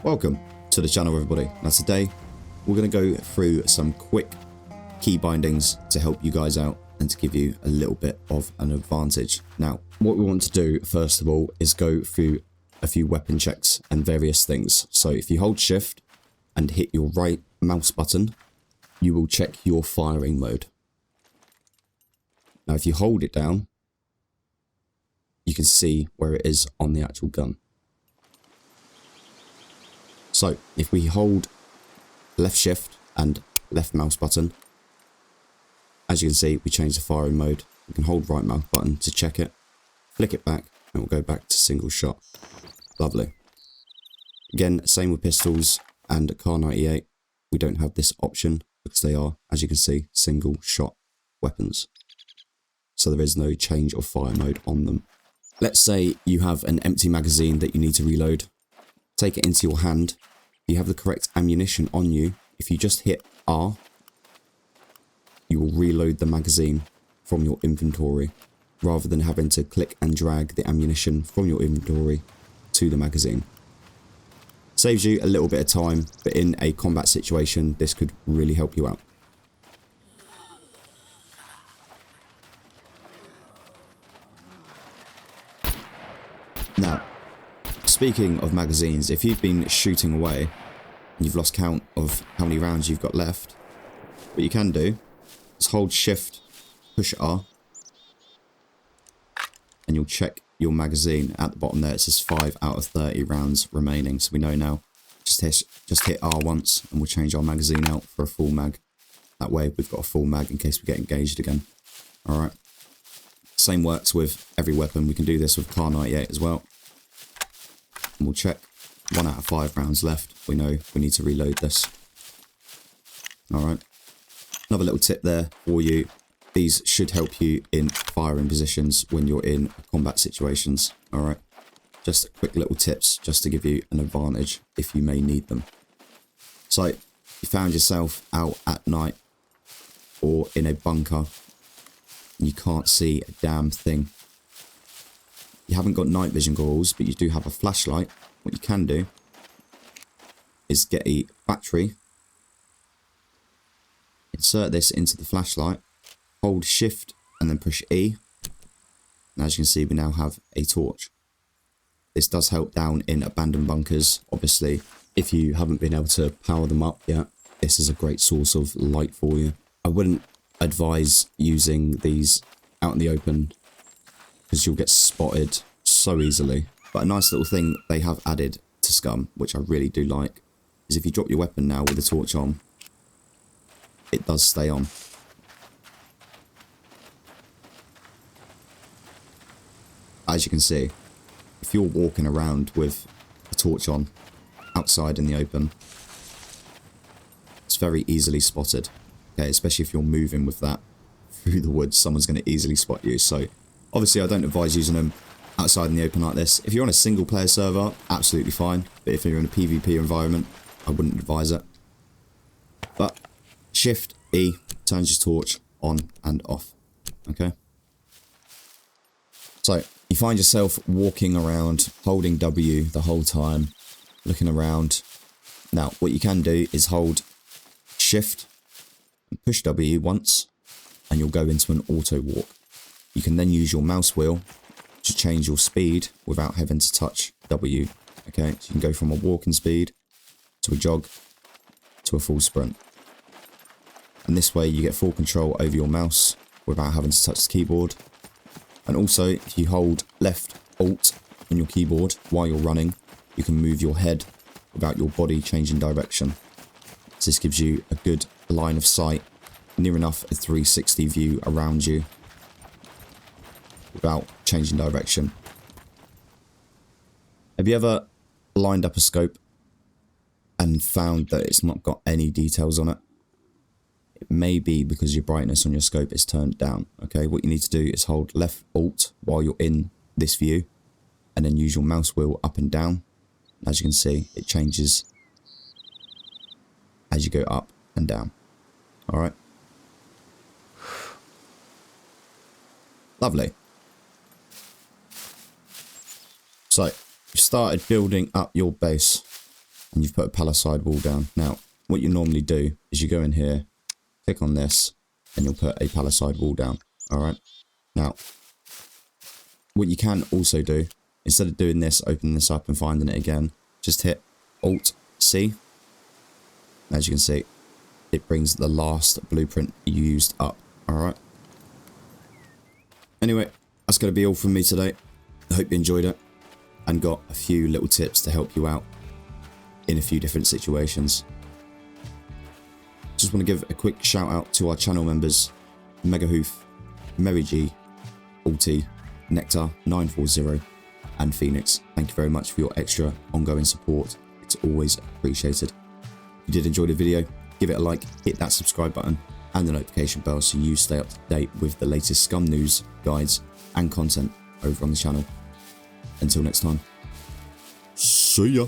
Welcome to the channel, everybody. Now today we're going to go through some quick key bindings to help you guys out and to give you a little bit of an advantage. Now what we want to do first of all is go through a few weapon checks and various things. So if you hold shift and hit your right mouse button, you will check your firing mode. Now if you hold it down, you can see where it is on the actual gun. So if we hold left shift and left mouse button, as you can see, we change the firing mode. We can hold right mouse button to check it, flick it back, and we'll go back to single shot. Lovely. Again, same with pistols and Kar 98. We don't have this option because they are, as you can see, single shot weapons. So there is no change of fire mode on them. Let's say you have an empty magazine that you need to reload. Take it into your hand. You have the correct ammunition on you. If you just hit R, you will reload the magazine from your inventory rather than having to click and drag the ammunition from your inventory to the magazine. Saves you a little bit of time, but in a combat situation, this could really help you out. Now, speaking of magazines, if you've been shooting away and you've lost count of how many rounds you've got left, what you can do is hold shift, push R, and you'll check your magazine. At the bottom there it says 5 out of 30 rounds remaining, so we know now. Just hit R once and we'll change our magazine out for a full mag. That way we've got a full mag in case we get engaged again. Alright. Same works with every weapon. We can do this with Kar 98 as well. And we'll check 1 out of 5 rounds left. We know we need to reload this. Alright. Another little tip there for you. These should help you in firing positions when you're in combat situations. Alright. Just quick little tips just to give you an advantage if you may need them. So, you found yourself out at night or in a bunker and you can't see a damn thing. You haven't got night vision goggles, but you do have a flashlight. What you can do is get a battery, insert this into the flashlight, hold shift and then push E, and as you can see we now have a torch. This does help down in abandoned bunkers. Obviously, if you haven't been able to power them up yet, this is a great source of light for you. I wouldn't advise using these out in the open because you'll get spotted so easily. But a nice little thing they have added to Scum, which I really do like, is if you drop your weapon now with the torch on, it does stay on. As you can see, if you're walking around with a torch on outside in the open, it's very easily spotted. Okay, especially if you're moving with that through the woods, someone's going to easily spot you. So obviously I don't advise using them outside in the open like this. If you're on a single player server, absolutely fine. But if you're in a PvP environment, I wouldn't advise it. But shift E turns your torch on and off. Okay. So you find yourself walking around, holding W the whole time, looking around. Now what you can do is hold shift and push W once and you'll go into an auto walk. You can then use your mouse wheel to change your speed without having to touch W. Okay, so you can go from a walking speed to a jog to a full sprint. And this way you get full control over your mouse without having to touch the keyboard. And also if you hold left Alt on your keyboard while you're running, you can move your head without your body changing direction. So this gives you a good line of sight, near enough a 360 view around you without changing direction. Have you ever lined up a scope and found that it's not got any details on it? It may be because your brightness on your scope is turned down. Okay, what you need to do is hold left Alt while you're in this view and then use your mouse wheel up and down. As you can see, it changes as you go up and down. Alright. Lovely. So, you started building up your base. and you've put a palisade wall down. Now, what you normally do is you go in here, click on this, and you'll put a palisade wall down. Alright? Now, what you can also do, instead of doing this, opening this up and finding it again, just hit Alt-C. As you can see, it brings the last blueprint you used up. Alright? Anyway, that's going to be all from me today. I hope you enjoyed it and got a few little tips to help you out in a few different situations. Just want to give a quick shout out to our channel members, Megahoof, Mary G, Alti, Nectar 940 and Phoenix. Thank you very much for your extra ongoing support. It's always appreciated. If you did enjoy the video, give it a like, hit that subscribe button and the notification bell so you stay up to date with the latest Scum news, guides and content over on the channel. Until next time, see ya!